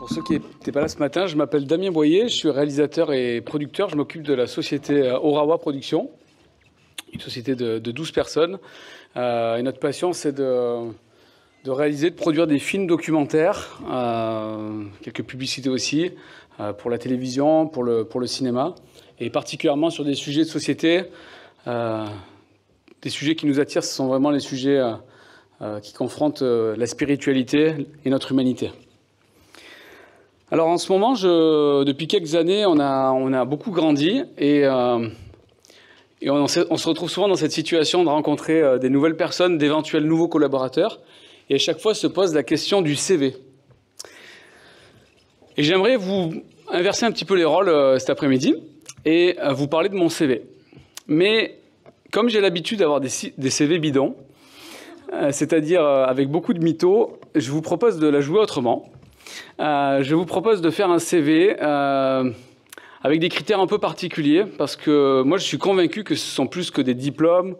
Pour ceux qui n'étaient pas là ce matin, je m'appelle Damien Boyer, je suis réalisateur et producteur. Je m'occupe de la société Orawa Productions, une société de 12 personnes. Et notre passion, c'est de réaliser, de produire des films documentaires, quelques publicités aussi, pour la télévision, pour le cinéma, et particulièrement sur des sujets de société. Des sujets qui nous attirent, ce sont vraiment les sujets qui confrontent la spiritualité et notre humanité. Alors en ce moment, depuis quelques années, on a beaucoup grandi et on se retrouve souvent dans cette situation de rencontrer des nouvelles personnes, d'éventuels nouveaux collaborateurs. Et à chaque fois se pose la question du CV. Et j'aimerais vous inverser un petit peu les rôles cet après-midi et vous parler de mon CV. Mais comme j'ai l'habitude d'avoir des CV bidons, c'est-à-dire avec beaucoup de mythos, je vous propose de la jouer autrement. Je vous propose de faire un CV avec des critères un peu particuliers, parce que moi je suis convaincu que ce sont plus que des diplômes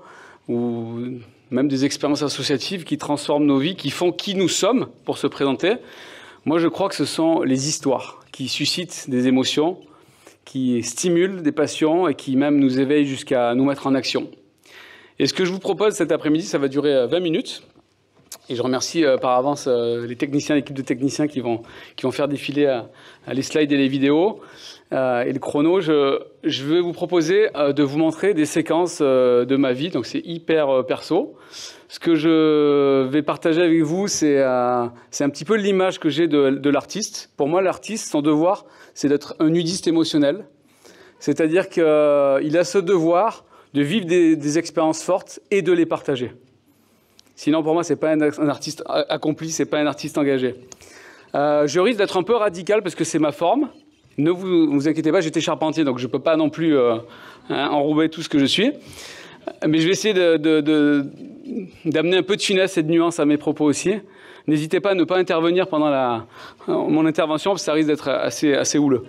ou même des expériences associatives qui transforment nos vies, qui font qui nous sommes pour se présenter. Moi je crois que ce sont les histoires qui suscitent des émotions, qui stimulent des passions et qui même nous éveillent jusqu'à nous mettre en action. Et ce que je vous propose cet après-midi, ça va durer 20 minutes. Et je remercie par avance les techniciens, l'équipe de techniciens qui vont faire défiler les slides et les vidéos et le chrono. Je vais vous proposer de vous montrer des séquences de ma vie, donc c'est hyper perso. Ce que je vais partager avec vous, c'est un petit peu l'image que j'ai de l'artiste. Pour moi, l'artiste, son devoir, c'est d'être un nudiste émotionnel. C'est-à-dire qu'il a ce devoir de vivre des expériences fortes et de les partager. Sinon, pour moi, c'est pas un artiste accompli, c'est pas un artiste engagé. Je risque d'être un peu radical parce que c'est ma forme. Ne vous inquiétez pas, j'étais charpentier, donc je peux pas non plus enrouber tout ce que je suis. Mais je vais essayer d'amener un peu de finesse et de nuance à mes propos aussi. N'hésitez pas à ne pas intervenir pendant mon intervention, parce que ça risque d'être assez houleux.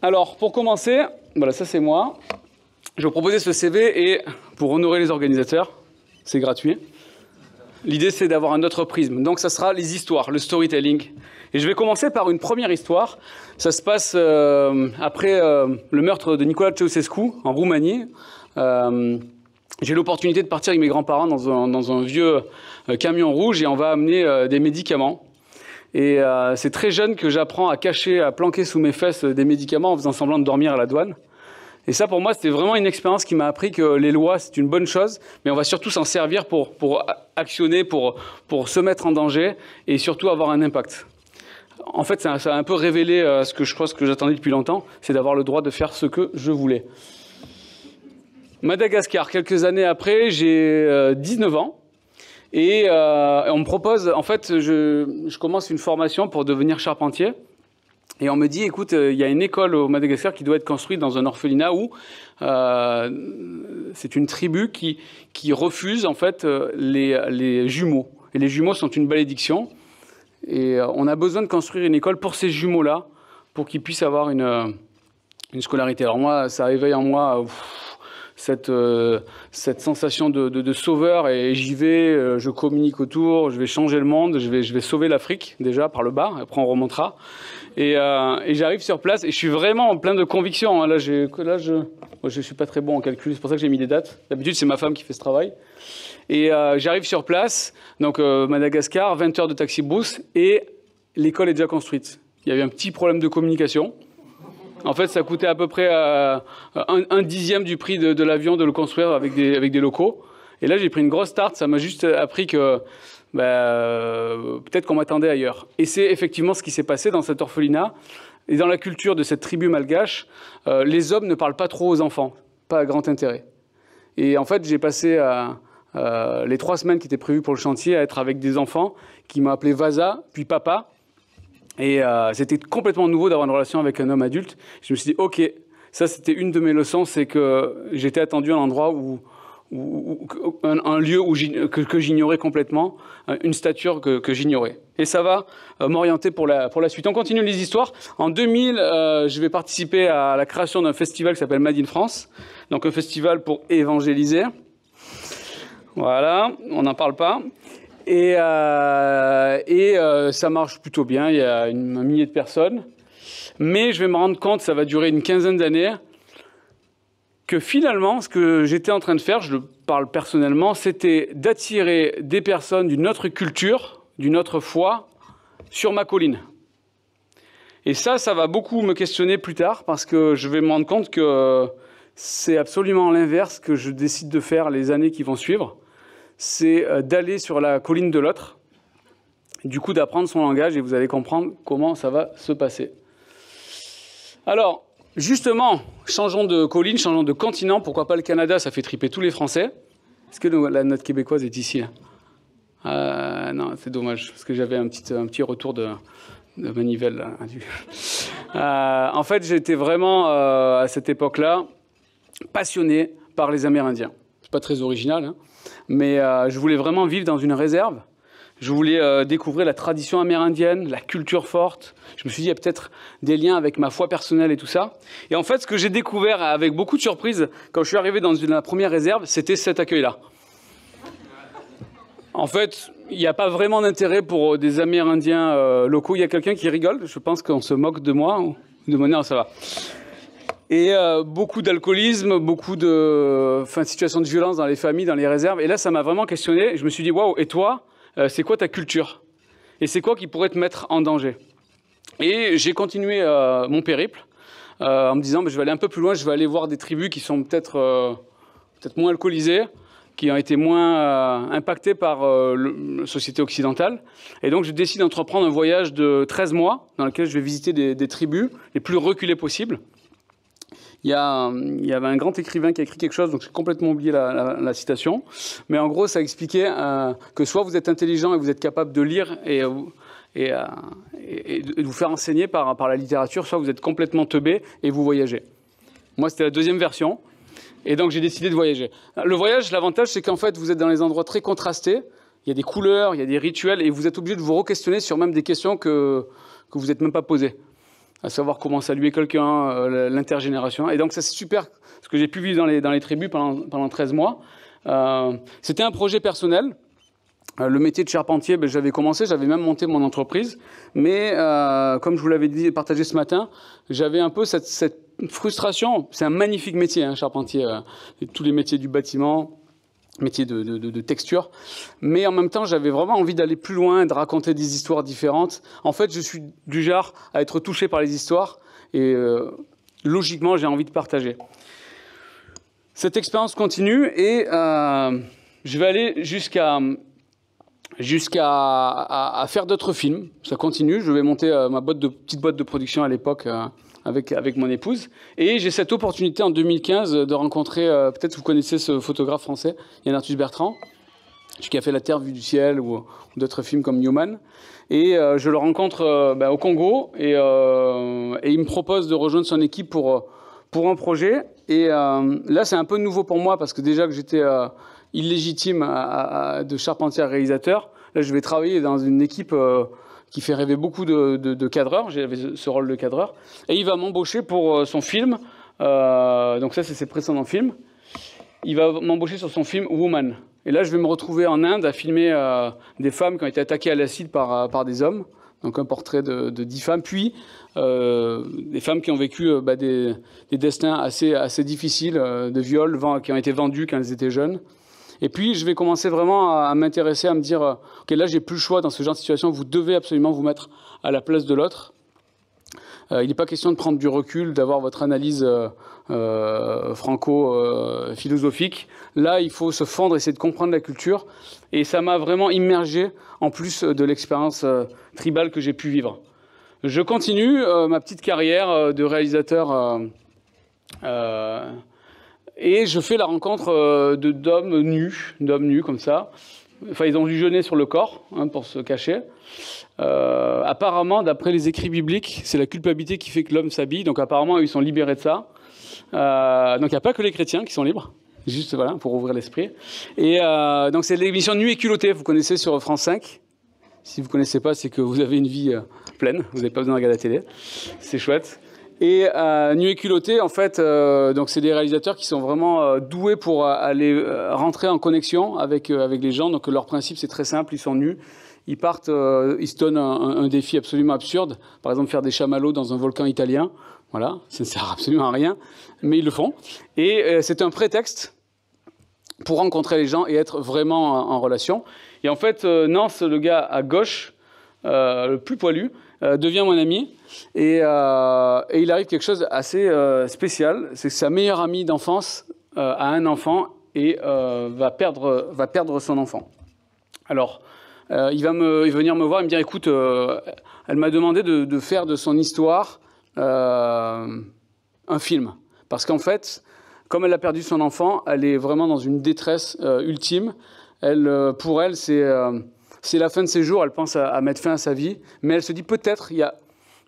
Alors, pour commencer, voilà, ça c'est moi. Je vais vous proposer ce CV et pour honorer les organisateurs, c'est gratuit. L'idée, c'est d'avoir un autre prisme. Donc, ça sera les histoires, le storytelling. Et je vais commencer par une première histoire. Ça se passe après le meurtre de Nicolae Ceausescu en Roumanie. J'ai l'opportunité de partir avec mes grands-parents dans un vieux camion rouge et on va amener des médicaments. Et c'est très jeune que j'apprends à cacher, à planquer sous mes fesses des médicaments en faisant semblant de dormir à la douane. Et ça, pour moi, c'était vraiment une expérience qui m'a appris que les lois, c'est une bonne chose, mais on va surtout s'en servir pour actionner, pour se mettre en danger et surtout avoir un impact. En fait, ça a un peu révélé ce que j'attendais depuis longtemps, c'est d'avoir le droit de faire ce que je voulais. Madagascar, quelques années après, j'ai 19 ans. Et on me propose, en fait, je commence une formation pour devenir charpentier. Et on me dit, écoute, il y a une école au Madagascar qui doit être construite dans un orphelinat où c'est une tribu qui refuse en fait les jumeaux. Et les jumeaux sont une malédiction. Et on a besoin de construire une école pour ces jumeaux-là, pour qu'ils puissent avoir une scolarité. Alors moi, ça éveille en moi cette sensation de sauveur, et j'y vais, je communique autour, je vais changer le monde, je vais sauver l'Afrique déjà par le bas, après on remontera. Et j'arrive sur place et je suis vraiment plein de conviction. Hein. Là, je suis pas très bon en calcul, c'est pour ça que j'ai mis des dates. D'habitude, c'est ma femme qui fait ce travail. Et j'arrive sur place, donc Madagascar, 20 heures de taxi-brousse, et l'école est déjà construite. Il y avait un petit problème de communication. En fait, ça coûtait à peu près un dixième du prix de l'avion de le construire avec des locaux. Et là, j'ai pris une grosse tarte, ça m'a juste appris que peut-être qu'on m'attendait ailleurs. Et c'est effectivement ce qui s'est passé dans cet orphelinat. Et dans la culture de cette tribu malgache, les hommes ne parlent pas trop aux enfants, pas à grand intérêt. Et en fait, j'ai passé les 3 semaines qui étaient prévues pour le chantier à être avec des enfants qui m'ont appelé Vasa, puis Papa. Et c'était complètement nouveau d'avoir une relation avec un homme adulte. Je me suis dit, ok, ça c'était une de mes leçons, c'est que j'étais attendu à un endroit un lieu que j'ignorais complètement, une stature que j'ignorais. Et ça va m'orienter pour la suite. On continue les histoires. En 2000, je vais participer à la création d'un festival qui s'appelle Made in France, donc un festival pour évangéliser. Voilà, on n'en parle pas. Ça marche plutôt bien, il y a un millier de personnes. Mais je vais me rendre compte, ça va durer une quinzaine d'années, que finalement, ce que j'étais en train de faire, je le parle personnellement, c'était d'attirer des personnes d'une autre culture, d'une autre foi, sur ma colline. Et ça va beaucoup me questionner plus tard, parce que je vais me rendre compte que c'est absolument l'inverse que je décide de faire les années qui vont suivre. C'est d'aller sur la colline de l'autre, du coup d'apprendre son langage, et vous allez comprendre comment ça va se passer. Alors, justement, changeons de colline, changeons de continent. Pourquoi pas le Canada, ça fait triper tous les Français. Est-ce que la note québécoise est ici? Non, c'est dommage, parce que j'avais un petit retour de manivelle. Là. En fait, j'étais vraiment, à cette époque-là, passionné par les Amérindiens. C'est pas très original, hein, mais je voulais vraiment vivre dans une réserve. Je voulais découvrir la tradition amérindienne, la culture forte. Je me suis dit, il y a peut-être des liens avec ma foi personnelle et tout ça. Et en fait, ce que j'ai découvert avec beaucoup de surprise, quand je suis arrivé dans la première réserve, c'était cet accueil-là. En fait, il n'y a pas vraiment d'intérêt pour des Amérindiens locaux. Il y a quelqu'un qui rigole. Je pense qu'on se moque de moi. Ou de mon ça va. Et beaucoup d'alcoolisme, beaucoup de situations de violence dans les familles, dans les réserves. Et là, ça m'a vraiment questionné. Je me suis dit, waouh, et toi ? C'est quoi ta culture? Et c'est quoi qui pourrait te mettre en danger? Et j'ai continué mon périple en me disant, je vais aller un peu plus loin, je vais aller voir des tribus qui sont peut-être moins alcoolisées, qui ont été moins impactées par la société occidentale. Et donc, je décide d'entreprendre un voyage de 13 mois dans lequel je vais visiter des tribus les plus reculées possibles. Il y avait un grand écrivain qui a écrit quelque chose, donc j'ai complètement oublié la citation. Mais en gros, ça expliquait que soit vous êtes intelligent et vous êtes capable de lire et de vous faire enseigner par la littérature, soit vous êtes complètement teubé et vous voyagez. Moi, c'était la deuxième version. Et donc, j'ai décidé de voyager. Le voyage, l'avantage, c'est qu'en fait, vous êtes dans des endroits très contrastés. Il y a des couleurs, il y a des rituels, et vous êtes obligé de vous re-questionner sur même des questions que vous n'êtes même pas posées. À savoir comment saluer quelqu'un, l'intergénération. Et donc ça c'est super, ce que j'ai pu vivre dans les tribus pendant 13 mois. C'était un projet personnel. Le métier de charpentier, j'avais commencé, j'avais même monté mon entreprise. Mais comme je vous l'avais dit et partagé ce matin, j'avais un peu cette frustration. C'est un magnifique métier, hein, charpentier. Tous les métiers du bâtiment, métier de texture. Mais en même temps, j'avais vraiment envie d'aller plus loin, de raconter des histoires différentes. En fait, je suis du genre à être touché par les histoires et logiquement, j'ai envie de partager. Cette expérience continue et je vais aller jusqu'à faire d'autres films. Ça continue. Je vais monter ma petite boîte de production à l'époque avec mon épouse. Et j'ai cette opportunité en 2015 de rencontrer, peut-être vous connaissez ce photographe français, Yann Arthus Bertrand, qui a fait La Terre vue du ciel ou d'autres films comme Newman. Et je le rencontre au Congo et il me propose de rejoindre son équipe pour un projet. Et là, c'est un peu nouveau pour moi parce que déjà que j'étais illégitime de charpentier à réalisateur, là, je vais travailler dans une équipe qui fait rêver beaucoup de cadreurs. J'avais ce rôle de cadreur. Et il va m'embaucher pour son film. Donc ça, c'est ses précédents films. Il va m'embaucher sur son film Woman. Et là, je vais me retrouver en Inde à filmer des femmes qui ont été attaquées à l'acide par des hommes. Donc un portrait de 10 femmes. Puis des femmes qui ont vécu des destins assez difficiles, de viols, qui ont été vendus quand elles étaient jeunes. Et puis, je vais commencer vraiment à m'intéresser, à me dire, OK, là, j'ai plus le choix dans ce genre de situation. Vous devez absolument vous mettre à la place de l'autre. Il n'est pas question de prendre du recul, d'avoir votre analyse franco-philosophique. Là, il faut se fondre, essayer de comprendre la culture. Et ça m'a vraiment immergé, en plus de l'expérience tribale que j'ai pu vivre. Je continue ma petite carrière de réalisateur et je fais la rencontre d'hommes nus comme ça. Enfin, ils ont du jeûner sur le corps, hein, pour se cacher. Apparemment, d'après les écrits bibliques, c'est la culpabilité qui fait que l'homme s'habille. Donc apparemment, ils sont libérés de ça. Donc il n'y a pas que les chrétiens qui sont libres. Juste voilà, pour ouvrir l'esprit. Et donc c'est l'émission Nuit et culotté, vous connaissez sur France 5. Si vous ne connaissez pas, c'est que vous avez une vie pleine. Vous n'avez pas besoin de regarder la télé. C'est chouette. Et Nu et culotté, en fait, donc c'est des réalisateurs qui sont vraiment doués pour aller rentrer en connexion avec les gens. Donc leur principe, c'est très simple, ils sont nus. Ils partent, ils se donnent un défi absolument absurde. Par exemple, faire des chamallows dans un volcan italien. Voilà, ça ne sert absolument à rien, mais ils le font. Et c'est un prétexte pour rencontrer les gens et être vraiment en relation. Et en fait, Nance, le gars à gauche, le plus poilu, devient mon ami. Et il arrive quelque chose d'assez spécial. C'est que sa meilleure amie d'enfance a un enfant et va perdre son enfant. Alors, il va venir me voir et me dire, écoute, elle m'a demandé de faire de son histoire un film. Parce qu'en fait, comme elle a perdu son enfant, elle est vraiment dans une détresse ultime. Pour elle, c'est la fin de ses jours. Elle pense à mettre fin à sa vie. Mais elle se dit, peut-être, il y a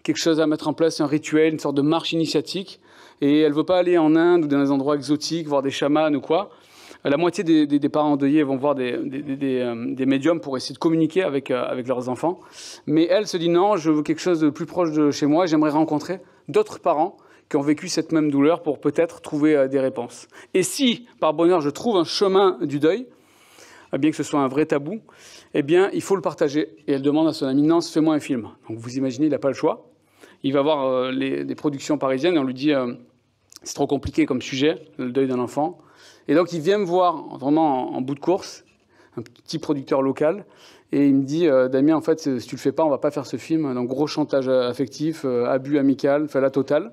quelque chose à mettre en place, un rituel, une sorte de marche initiatique. Et elle ne veut pas aller en Inde ou dans des endroits exotiques, voir des chamans ou quoi. La moitié des parents endeuillés vont voir des médiums pour essayer de communiquer avec leurs enfants. Mais elle se dit non, je veux quelque chose de plus proche de chez moi. J'aimerais rencontrer d'autres parents qui ont vécu cette même douleur pour peut-être trouver des réponses. Et si, par bonheur, je trouve un chemin du deuil, bien que ce soit un vrai tabou, eh bien, il faut le partager. Et elle demande à son ami, Nance, fais-moi un film. Donc vous imaginez, il n'a pas le choix. Il va voir des productions parisiennes et on lui dit, c'est trop compliqué comme sujet, le deuil d'un enfant. Et donc, il vient me voir vraiment en bout de course, un petit producteur local, et il me dit, Damien, en fait, si tu le fais pas, on va pas faire ce film. Donc, gros chantage affectif, abus amical, enfin la totale.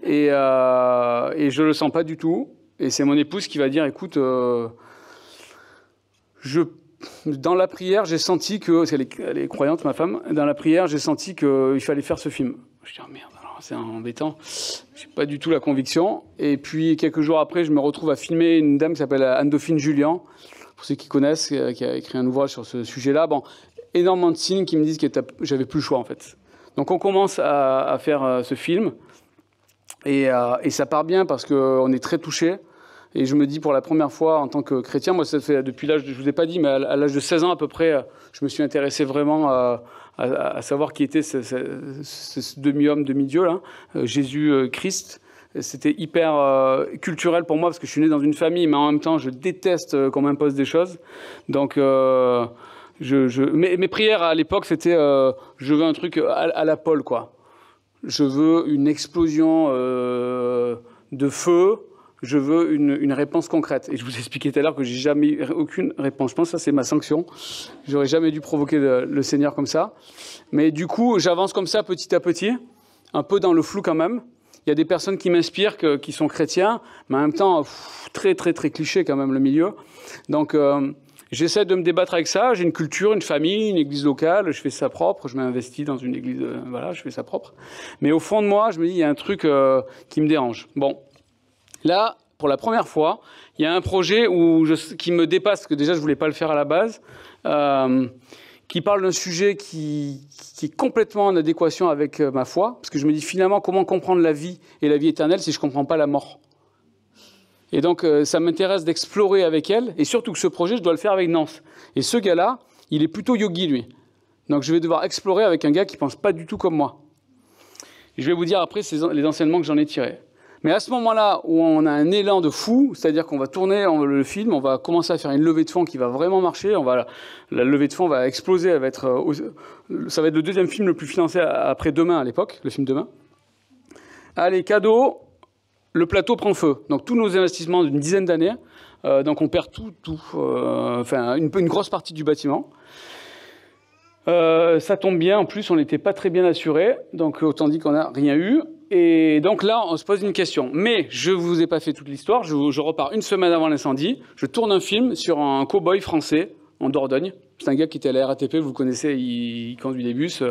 Et je le sens pas du tout. Et c'est mon épouse qui va dire, écoute, dans la prière, j'ai senti que, parce qu'elle est croyante, ma femme, dans la prière, j'ai senti qu'il fallait faire ce film. Je dis, oh merde. C'est embêtant, j'ai pas du tout la conviction. Et puis quelques jours après, je me retrouve à filmer une dame qui s'appelle Anne-Dauphine Julien, pour ceux qui connaissent, qui a écrit un ouvrage sur ce sujet-là. Bon, énormément de signes qui me disent que j'avais plus le choix en fait. Donc on commence à faire ce film et ça part bien parce qu'on est très touchés. Et je me dis pour la première fois en tant que chrétien, moi ça fait depuis l'âge, je vous ai pas dit, mais à l'âge de 16 ans à peu près, je me suis intéressé vraiment à savoir qui était ce demi-homme, demi-dieu, là, Jésus-Christ. C'était hyper culturel pour moi, parce que je suis né dans une famille, mais en même temps, je déteste qu'on m'impose des choses. Donc, mes prières à l'époque, c'était je veux un truc à la Paul, quoi. Je veux une explosion de feu. Je veux une réponse concrète. Et je vous expliquais tout à l'heure que j'ai jamais eu aucune réponse. Je pense que ça, c'est ma sanction. J'aurais jamais dû provoquer le Seigneur comme ça. Mais du coup, j'avance comme ça petit à petit, un peu dans le flou quand même. Il y a des personnes qui m'inspirent, qui sont chrétiens, mais en même temps, très, très, très cliché quand même le milieu. Donc, j'essaie de me débattre avec ça. J'ai une culture, une famille, une église locale. Je fais ça propre. Je m'investis dans une église. Voilà, je fais ça propre. Mais au fond de moi, je me dis, il y a un truc qui me dérange. Bon. Là, pour la première fois, il y a un projet qui me dépasse, parce que déjà je ne voulais pas le faire à la base, qui parle d'un sujet qui est complètement en adéquation avec ma foi, parce que je me dis finalement comment comprendre la vie et la vie éternelle si je ne comprends pas la mort. Et donc ça m'intéresse d'explorer avec elle, et surtout que ce projet, je dois le faire avec Nance. Et ce gars-là, il est plutôt yogi, lui. Donc je vais devoir explorer avec un gars qui ne pense pas du tout comme moi. Et je vais vous dire après les enseignements que j'en ai tirés. Mais à ce moment-là, où on a un élan de fou, c'est-à-dire qu'on va tourner le film, on va commencer à faire une levée de fonds qui va vraiment marcher, la levée de fonds va exploser, ça va être le deuxième film le plus financé après Demain à l'époque, le film Demain. Allez, cadeau, le plateau prend feu. Donc tous nos investissements d'une dizaine d'années, donc on perd une grosse partie du bâtiment. Ça tombe bien, en plus on n'était pas très bien assuré, donc autant dire qu'on n'a rien eu. Et donc là, on se pose une question. Mais je ne vous ai pas fait toute l'histoire. Je repars une semaine avant l'incendie. Je tourne un film sur un cow-boy français en Dordogne. C'est un gars qui était à la RATP, vous le connaissez, il conduit des bus,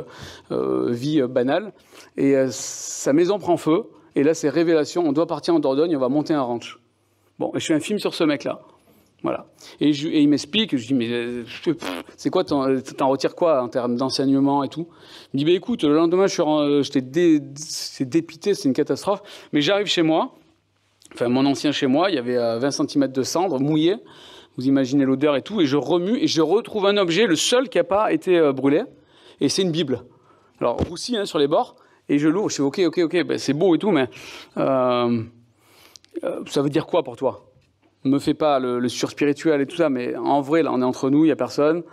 vie banale. Et sa maison prend feu. Et là, c'est révélation. On doit partir en Dordogne, on va monter un ranch. Bon, et je fais un film sur ce mec-là. Voilà. Et il m'explique, je dis, mais c'est quoi, t'en retires quoi en termes d'enseignement et tout? Il me dit, bah, écoute, le lendemain, c'est dépité, c'est une catastrophe, mais j'arrive chez moi, enfin mon ancien chez moi, il y avait 20 cm de cendre mouillée, vous imaginez l'odeur et tout, et je remue, et je retrouve un objet, le seul qui n'a pas été brûlé, et c'est une Bible. Alors, roussi hein, sur les bords, Et je l'ouvre, je fais ok, ben, c'est beau et tout, mais ça veut dire quoi pour toi? Me fais pas le surspirituel et tout ça, mais en vrai, là, on est entre nous, il n'y a personne.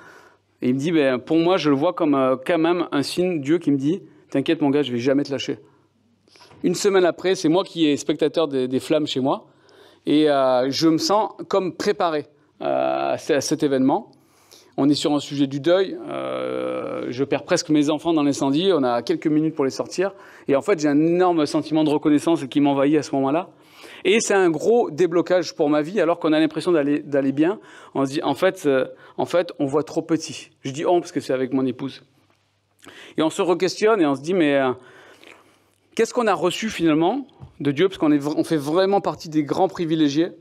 Et il me dit, ben, pour moi, je le vois comme quand même un signe, Dieu qui me dit, t'inquiète mon gars, je vais jamais te lâcher. Une semaine après, c'est moi qui est spectateur des flammes chez moi, et je me sens comme préparé à cet événement. On est sur un sujet du deuil, je perds presque mes enfants dans l'incendie, on a quelques minutes pour les sortir, et en fait j'ai un énorme sentiment de reconnaissance qui m'envahit à ce moment-là. Et c'est un gros déblocage pour ma vie, alors qu'on a l'impression d'aller bien. On se dit, en fait, on voit trop petit. Je dis on parce que c'est avec mon épouse. Et on se re-questionne et on se dit, mais qu'est-ce qu'on a reçu finalement de Dieu? Parce qu'on fait vraiment partie des grands privilégiés.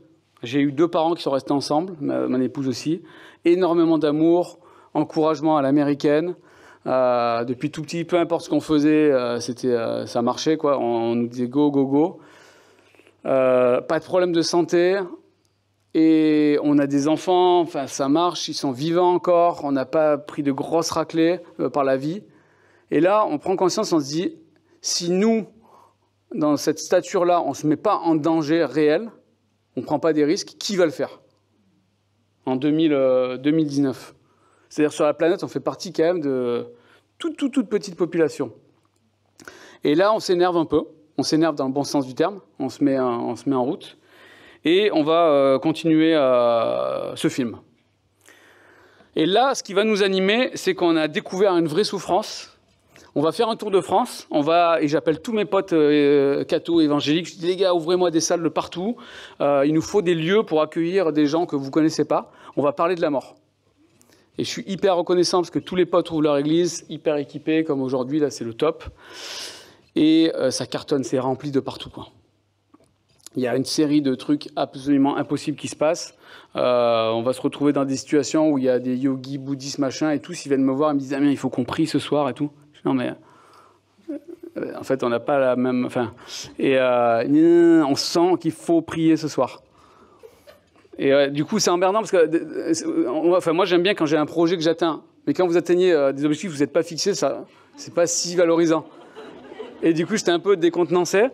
J'ai eu 2 parents qui sont restés ensemble, mon épouse aussi. Énormément d'amour, encouragement à l'américaine. Depuis tout petit, peu importe ce qu'on faisait, ça marchait, quoi. On nous disait go, go, go. Pas de problème de santé. Et on a des enfants, enfin ça marche, ils sont vivants encore. On n'a pas pris de grosses raclées par la vie. Et là, on prend conscience, on se dit, si nous, dans cette stature-là, on ne se met pas en danger réel, on ne prend pas des risques, qui va le faire en 2019? C'est-à-dire sur la planète, on fait partie quand même de toute petite population. Et là, on s'énerve un peu. On s'énerve dans le bon sens du terme. On se met en route. Et on va continuer ce film. Et là, ce qui va nous animer, c'est qu'on a découvert une vraie souffrance. On va faire un tour de France. Et j'appelle tous mes potes cathos évangéliques. Je dis, les gars, ouvrez-moi des salles de partout. Il nous faut des lieux pour accueillir des gens que vous ne connaissez pas. On va parler de la mort. Et je suis hyper reconnaissant parce que tous les potes ouvrent leur église, hyper équipés, comme aujourd'hui, là, c'est le top. Et ça cartonne, c'est rempli de partout, quoi. Il y a une série de trucs absolument impossibles qui se passent. On va se retrouver dans des situations où il y a des yogis, bouddhistes, machin, et tous, ils viennent me voir, ils me disent « Ah, mais il faut qu'on prie ce soir et tout. » Je dis « Non, mais en fait, on n'a pas la même... » Enfin, et on sent qu'il faut prier ce soir. Et du coup, c'est emmerdant parce que moi, j'aime bien quand j'ai un projet que j'atteins. Mais quand vous atteignez des objectifs que vous n'êtes pas fixés, ça, c'est pas si valorisant. Et du coup, j'étais un peu décontenancé.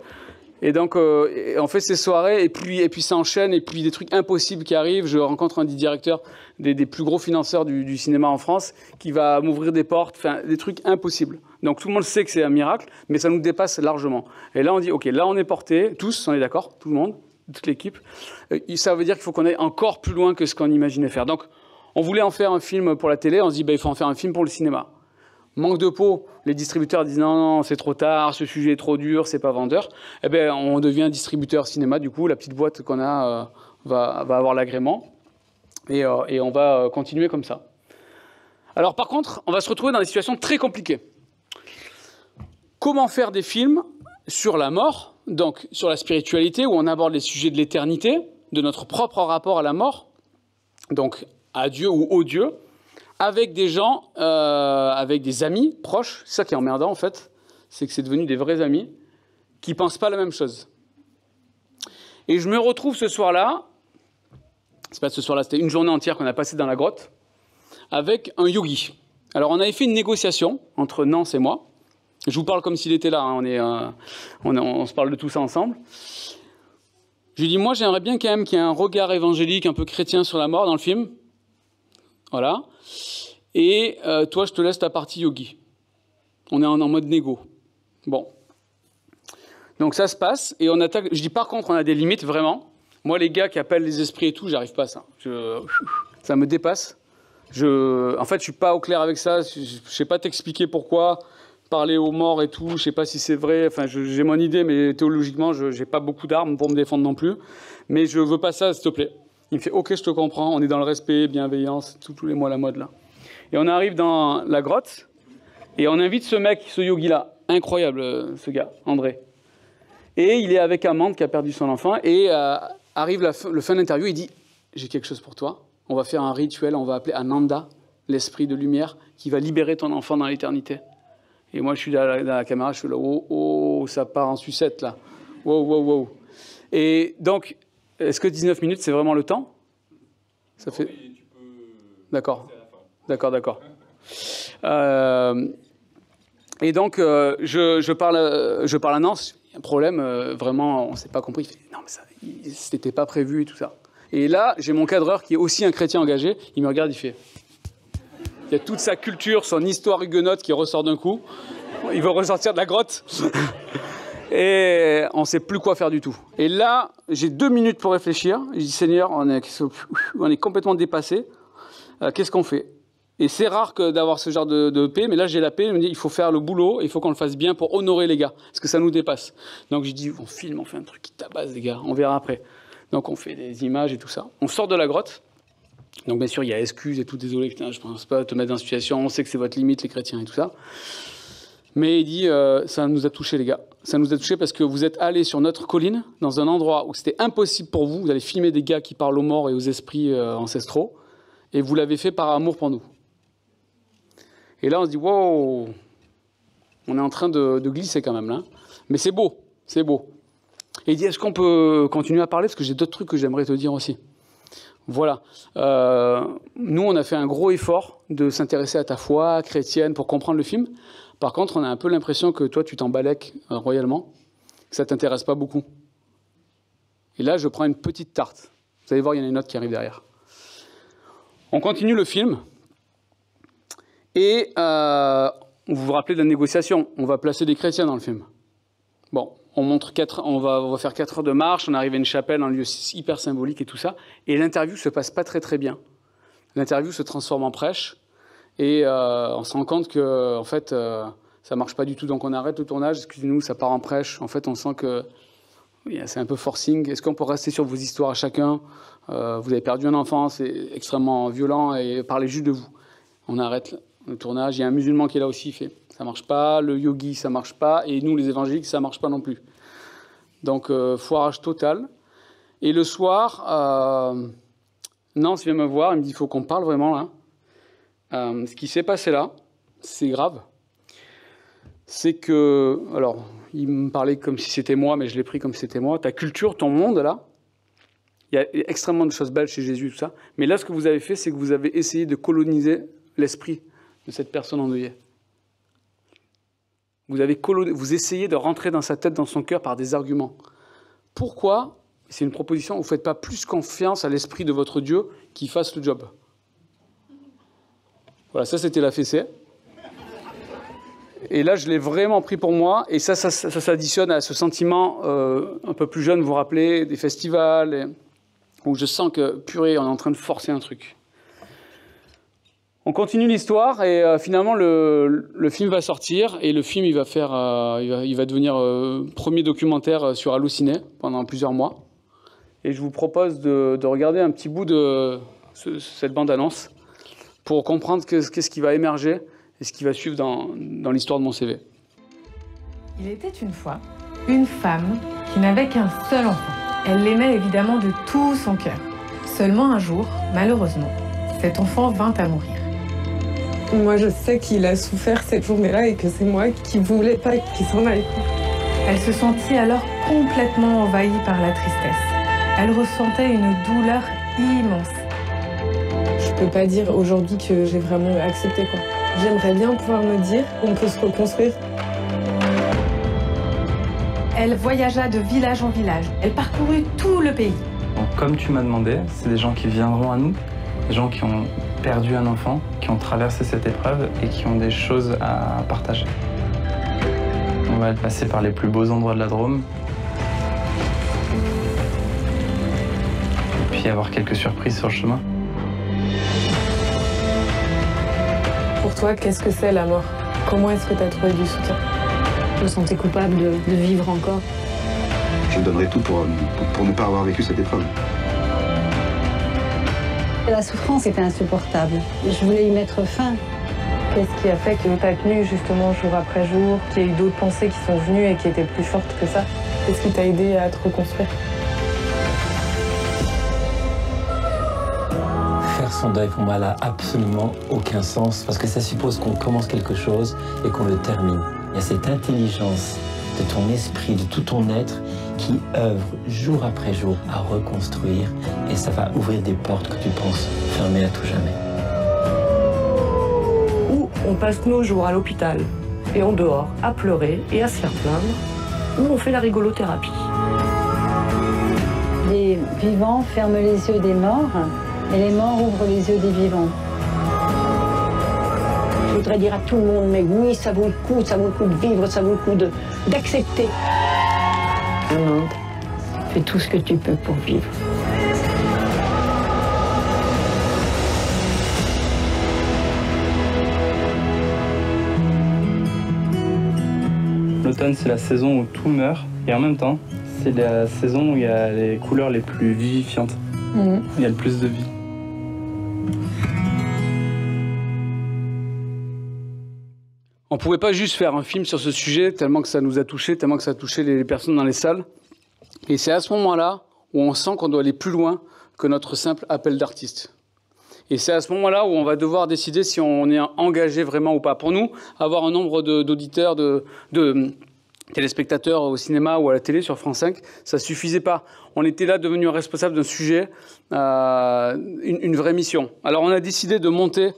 Et donc, on fait ces soirées, et puis ça enchaîne, et puis des trucs impossibles qui arrivent. Je rencontre un des directeurs des plus gros financeurs du cinéma en France, qui va m'ouvrir des portes, enfin, des trucs impossibles. Donc tout le monde sait que c'est un miracle, mais ça nous dépasse largement. Et là, on dit, ok, là on est porté, tous, on est d'accord, tout le monde, toute l'équipe. Ça veut dire qu'il faut qu'on aille encore plus loin que ce qu'on imaginait faire. Donc, on voulait en faire un film pour la télé, on se dit, il faut en faire un film pour le cinéma. Manque de peau, les distributeurs disent non, c'est trop tard, ce sujet est trop dur, c'est pas vendeur. Eh bien, on devient distributeur cinéma, du coup, la petite boîte qu'on a va avoir l'agrément. Et on va continuer comme ça. Alors, par contre, on va se retrouver dans des situations très compliquées. Comment faire des films sur la mort, donc sur la spiritualité, où on aborde les sujets de l'éternité, de notre propre rapport à la mort, donc à Dieu ou au Dieu, avec des gens, avec des amis proches. C'est ça qui est emmerdant, en fait. C'est que c'est devenu des vrais amis qui ne pensent pas la même chose. Et je me retrouve ce soir-là, c'est pas ce soir-là, c'était une journée entière qu'on a passée dans la grotte, avec un yogi. Alors, on avait fait une négociation entre Nance et moi. Je vous parle comme s'il était là, hein. On se parle de tout ça ensemble. Je lui dis, moi, j'aimerais bien quand même qu'il y ait un regard évangélique un peu chrétien sur la mort dans le film. Voilà. Et toi, je te laisse ta partie yogi. On est en mode négo. Bon. Donc ça se passe, et on attaque. Je dis par contre, on a des limites, vraiment. Moi, les gars qui appellent les esprits et tout, j'arrive pas à ça. Ça me dépasse. En fait, je suis pas au clair avec ça. Je sais pas t'expliquer pourquoi. Parler aux morts et tout, je sais pas si c'est vrai. Enfin, j'ai mon idée, mais théologiquement, je n'ai pas beaucoup d'armes pour me défendre non plus. Mais je veux pas ça, s'il te plaît. Il me fait « Ok, je te comprends, on est dans le respect, bienveillance, tous les mots à la mode, là. » Et on arrive dans la grotte, et on invite ce mec, ce yogi-là. Incroyable, ce gars, André. Et il est avec Amande, qui a perdu son enfant, et arrive le fin de l'interview, il dit « J'ai quelque chose pour toi. On va faire un rituel, on va appeler Ananda, l'esprit de lumière, qui va libérer ton enfant dans l'éternité. » Et moi, je suis dans la caméra, je suis là « Oh, ça part en sucette, là. Wow. » Et donc, est-ce que 19 minutes, c'est vraiment le temps? Ça fait... Oui, tu peux... D'accord. D'accord. Et donc, je parle à Nance, il y a un problème, vraiment, on ne s'est pas compris. Il fait, non, mais ça, c'était pas prévu et tout ça. Et là, j'ai mon cadreur qui est aussi un chrétien engagé, il me regarde, il fait... Il y a toute sa culture, son histoire huguenote qui ressort d'un coup. Il veut ressortir de la grotte. Et on ne sait plus quoi faire du tout. Et là, j'ai 2 minutes pour réfléchir. Je dis, Seigneur, on est complètement dépassé. Qu'est-ce qu'on fait? Et c'est rare d'avoir ce genre de paix, mais là j'ai la paix, il me dit il faut faire le boulot, il faut qu'on le fasse bien pour honorer les gars, parce que ça nous dépasse. Donc je dis on filme, on fait un truc qui tabasse les gars, on verra après. Donc on fait des images et tout ça. On sort de la grotte, donc bien sûr il y a excuses et tout, désolé, putain, je ne pense pas te mettre dans une situation, on sait que c'est votre limite les chrétiens et tout ça. Mais il dit ça nous a touchés les gars, ça nous a touchés parce que vous êtes allés sur notre colline, dans un endroit où c'était impossible pour vous, vous allez filmer des gars qui parlent aux morts et aux esprits ancestraux, et vous l'avez fait par amour pour nous. Et là, on se dit, wow, on est en train de glisser quand même, là. Mais c'est beau, c'est beau. Et il dit, est-ce qu'on peut continuer à parler? Parce que j'ai d'autres trucs que j'aimerais te dire aussi. Voilà. Nous, on a fait un gros effort de s'intéresser à ta foi chrétienne pour comprendre le film. Par contre, on a un peu l'impression que toi, tu t'embalèques royalement, que ça ne t'intéresse pas beaucoup. Et là, je prends une petite tarte. Vous allez voir, il y en a une autre qui arrive derrière. On continue le film. Et vous vous rappelez de la négociation, on va placer des chrétiens dans le film. Bon, on va faire 4 heures de marche, on arrive à une chapelle, un lieu hyper symbolique et tout ça. Et l'interview se passe pas très très bien. L'interview se transforme en prêche et on se rend compte que en fait ça marche pas du tout. Donc on arrête le tournage, excusez-nous, ça part en prêche. En fait on sent que oui, c'est un peu forcing. Est-ce qu'on peut rester sur vos histoires à chacun? Vous avez perdu un enfant, c'est extrêmement violent et parlez juste de vous. On arrête le tournage, il y a un musulman qui est là aussi, il fait ça marche pas, le yogi ça marche pas, et nous les évangéliques ça marche pas non plus. Donc foirage total. Et le soir, Nance vient me voir, il me dit il faut qu'on parle vraiment là. Ce qui s'est passé là, c'est grave. C'est que, alors il me parlait comme si c'était moi, mais je l'ai pris comme si c'était moi. Ta culture, ton monde là, il y a extrêmement de choses belles chez Jésus, tout ça. Mais là ce que vous avez fait, c'est que vous avez essayé de coloniser l'esprit de cette personne endeuillée. Vous essayez de rentrer dans sa tête, dans son cœur par des arguments. Pourquoi? C'est une proposition, vous ne faites pas plus confiance à l'esprit de votre Dieu qui fasse le job. Voilà, ça c'était la fessée. Et là, je l'ai vraiment pris pour moi. Et ça s'additionne à ce sentiment un peu plus jeune, vous vous rappelez, des festivals, où je sens que, purée, on est en train de forcer un truc. On continue l'histoire et finalement le film va sortir et le film il va devenir premier documentaire sur Halluciné pendant plusieurs mois. Et je vous propose de regarder un petit bout de cette bande-annonce pour comprendre qu'est-ce qui va émerger et ce qui va suivre dans l'histoire de mon CV. Il était une fois une femme qui n'avait qu'un seul enfant. Elle l'aimait évidemment de tout son cœur. Seulement un jour, malheureusement, cet enfant vint à mourir. Moi, je sais qu'il a souffert cette journée-là et que c'est moi qui voulais pas qu'il s'en aille. Elle se sentit alors complètement envahie par la tristesse. Elle ressentait une douleur immense. Je peux pas dire aujourd'hui que j'ai vraiment accepté, quoi. J'aimerais bien pouvoir me dire qu'on peut se reconstruire. Elle voyagea de village en village. Elle parcourut tout le pays. Donc, comme tu m'as demandé, c'est des gens qui viendront à nous, des gens qui ont perdu un enfant, qui ont traversé cette épreuve et qui ont des choses à partager. On va passer par les plus beaux endroits de la Drôme. Et puis avoir quelques surprises sur le chemin. Pour toi, qu'est-ce que c'est la mort? Comment est-ce que tu as trouvé du soutien? Je me sentais coupable de vivre encore. Je donnerais tout pour ne pas avoir vécu cette épreuve. La souffrance était insupportable. Je voulais y mettre fin. Qu'est-ce qui a fait que tu as tenu justement jour après jour, qu'il y a eu d'autres pensées qui sont venues et qui étaient plus fortes que ça? Qu'est-ce qui t'a aidé à te reconstruire? Faire son deuil, pour moi, n'a absolument aucun sens, parce que ça suppose qu'on commence quelque chose et qu'on le termine. Il y a cette intelligence de ton esprit, de tout ton être, qui œuvre jour après jour à reconstruire, et ça va ouvrir des portes que tu penses fermées à tout jamais. Où on passe nos jours à l'hôpital, et en dehors à pleurer et à se faire plaindre, ou on fait la rigolothérapie. Les vivants ferment les yeux des morts et les morts ouvrent les yeux des vivants. Je voudrais dire à tout le monde, mais oui, ça vaut le coup de vivre, ça vaut le coup d'accepter. Le monde, fais tout ce que tu peux pour vivre. L'automne, c'est la saison où tout meurt, et en même temps, c'est la saison où il y a les couleurs les plus vivifiantes. Il y a le plus de vie. On ne pouvait pas juste faire un film sur ce sujet, tellement que ça nous a touchés, tellement que ça a touché les personnes dans les salles. Et c'est à ce moment-là où on sent qu'on doit aller plus loin que notre simple appel d'artiste. Et c'est à ce moment-là où on va devoir décider si on est engagé vraiment ou pas. Pour nous, avoir un nombre d'auditeurs, de téléspectateurs au cinéma ou à la télé sur France 5, ça suffisait pas. On était là devenu responsable d'un sujet, une vraie mission. Alors on a décidé de monter,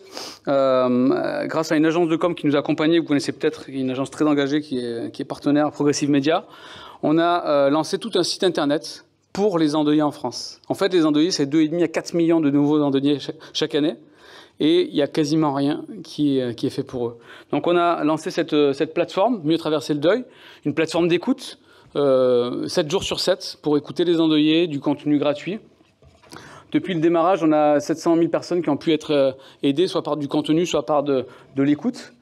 grâce à une agence de com qui nous accompagnait, vous connaissez peut-être, une agence très engagée qui est partenaire Progressive Media. On a lancé tout un site internet pour les endeuillés en France. En fait, les endeuillés, c'est 2,5 à 4 millions de nouveaux endeuillés chaque année. Et il n'y a quasiment rien qui est fait pour eux. Donc on a lancé cette plateforme, Mieux traverser le deuil, une plateforme d'écoute, 7 jours sur 7, pour écouter les endeuillés, du contenu gratuit. Depuis le démarrage, on a 700 000 personnes qui ont pu être aidées, soit par du contenu, soit par de l'écoute.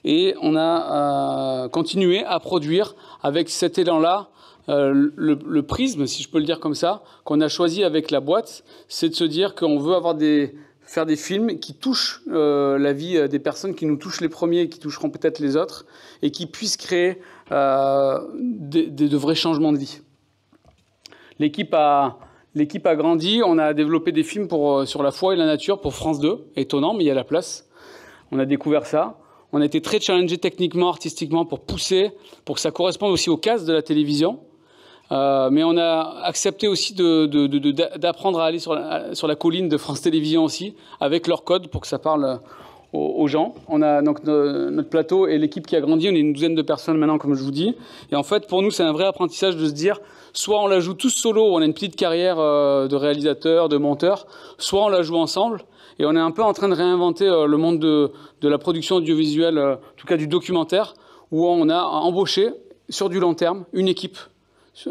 Et on a continué à produire avec cet élan-là. Le prisme, si je peux le dire comme ça, qu'on a choisi avec la boîte, c'est de se dire qu'on veut faire des films qui touchent la vie des personnes, qui nous touchent les premiers, qui toucheront peut-être les autres, et qui puissent créer de vrais changements de vie. L'équipe a grandi, on a développé des films sur la foi et la nature pour France 2, étonnant, mais il y a la place. On a découvert ça. On a été très challengé techniquement, artistiquement, pour pousser, pour que ça corresponde aussi aux cases de la télévision. Mais on a accepté aussi d'apprendre à aller sur la colline de France Télévisions aussi, avec leur code pour que ça parle aux gens. On a donc notre plateau et l'équipe qui a grandi, on est une douzaine de personnes maintenant, comme je vous dis. Et en fait, pour nous, c'est un vrai apprentissage de se dire, soit on la joue tous solo, on a une petite carrière de réalisateur, de monteur, soit on la joue ensemble. Et on est un peu en train de réinventer le monde de la production audiovisuelle, en tout cas du documentaire, où on a embauché sur du long terme une équipe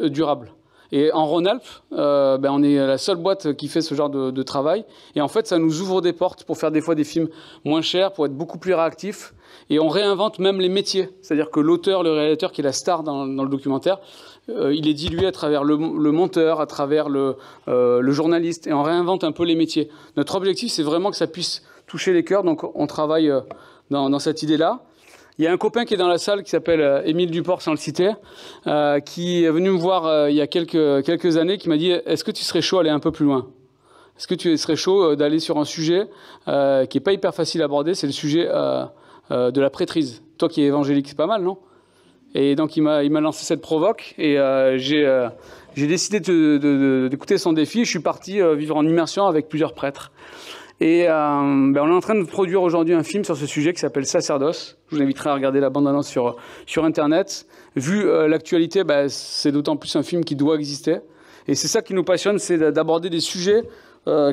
durable. Et en Rhône-Alpes, on est la seule boîte qui fait ce genre de travail. Et en fait, ça nous ouvre des portes pour faire des fois des films moins chers, pour être beaucoup plus réactifs. Et on réinvente même les métiers. C'est-à-dire que l'auteur, le réalisateur, qui est la star dans le documentaire, il est dilué à travers le monteur, à travers le journaliste. Et on réinvente un peu les métiers. Notre objectif, c'est vraiment que ça puisse toucher les cœurs. Donc, on travaille dans cette idée-là. Il y a un copain qui est dans la salle qui s'appelle Émile Duport, sans le citer, qui est venu me voir il y a quelques années, qui m'a dit « Est-ce que tu serais chaud d'aller un peu plus loin ? Est-ce que tu serais chaud d'aller sur un sujet qui n'est pas hyper facile à aborder, c'est le sujet de la prêtrise. Toi qui es évangélique, c'est pas mal, non ?» Et donc il m'a lancé cette provoque et j'ai décidé d'écouter son défi. Je suis parti vivre en immersion avec plusieurs prêtres. Et on est en train de produire aujourd'hui un film sur ce sujet qui s'appelle Sacerdoce. Je vous inviterai à regarder la bande-annonce sur Internet. Vu l'actualité, c'est d'autant plus un film qui doit exister. Et c'est ça qui nous passionne, c'est d'aborder des sujets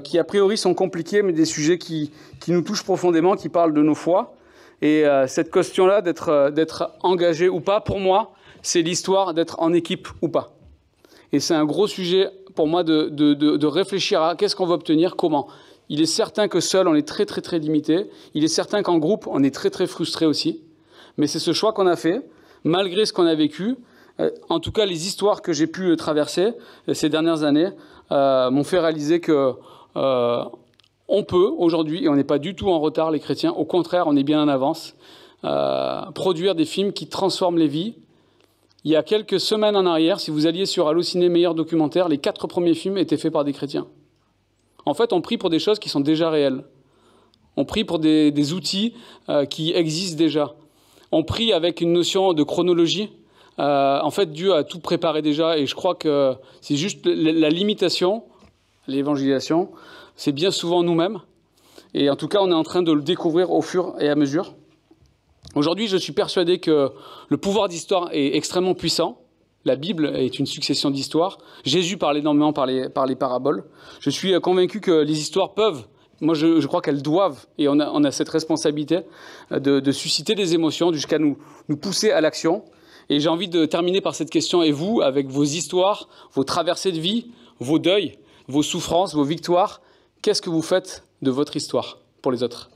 qui a priori sont compliqués, mais des sujets qui nous touchent profondément, qui parlent de nos foi. Et cette question-là d'être engagé ou pas, pour moi, c'est l'histoire d'être en équipe ou pas. Et c'est un gros sujet pour moi de réfléchir à qu'est-ce qu'on va obtenir, comment. Il est certain que seul, on est très, très, très limité. Il est certain qu'en groupe, on est très, très frustré aussi. Mais c'est ce choix qu'on a fait, malgré ce qu'on a vécu. En tout cas, les histoires que j'ai pu traverser ces dernières années m'ont fait réaliser que on peut, aujourd'hui, et on n'est pas du tout en retard, les chrétiens, au contraire, on est bien en avance, produire des films qui transforment les vies. Il y a quelques semaines en arrière, si vous alliez sur Allociné Meilleur Documentaire, les 4 premiers films étaient faits par des chrétiens. En fait, on prie pour des choses qui sont déjà réelles. On prie pour des outils qui existent déjà. On prie avec une notion de chronologie. En fait, Dieu a tout préparé déjà, et je crois que c'est juste la limitation, l'évangélisation, c'est bien souvent nous-mêmes. Et en tout cas, on est en train de le découvrir au fur et à mesure. Aujourd'hui, je suis persuadé que le pouvoir d'histoire est extrêmement puissant. La Bible est une succession d'histoires. Jésus parle énormément par les paraboles. Je suis convaincu que les histoires peuvent, moi je crois qu'elles doivent, et on a cette responsabilité de susciter des émotions jusqu'à nous pousser à l'action. Et j'ai envie de terminer par cette question. Et vous, avec vos histoires, vos traversées de vie, vos deuils, vos souffrances, vos victoires, qu'est-ce que vous faites de votre histoire pour les autres ?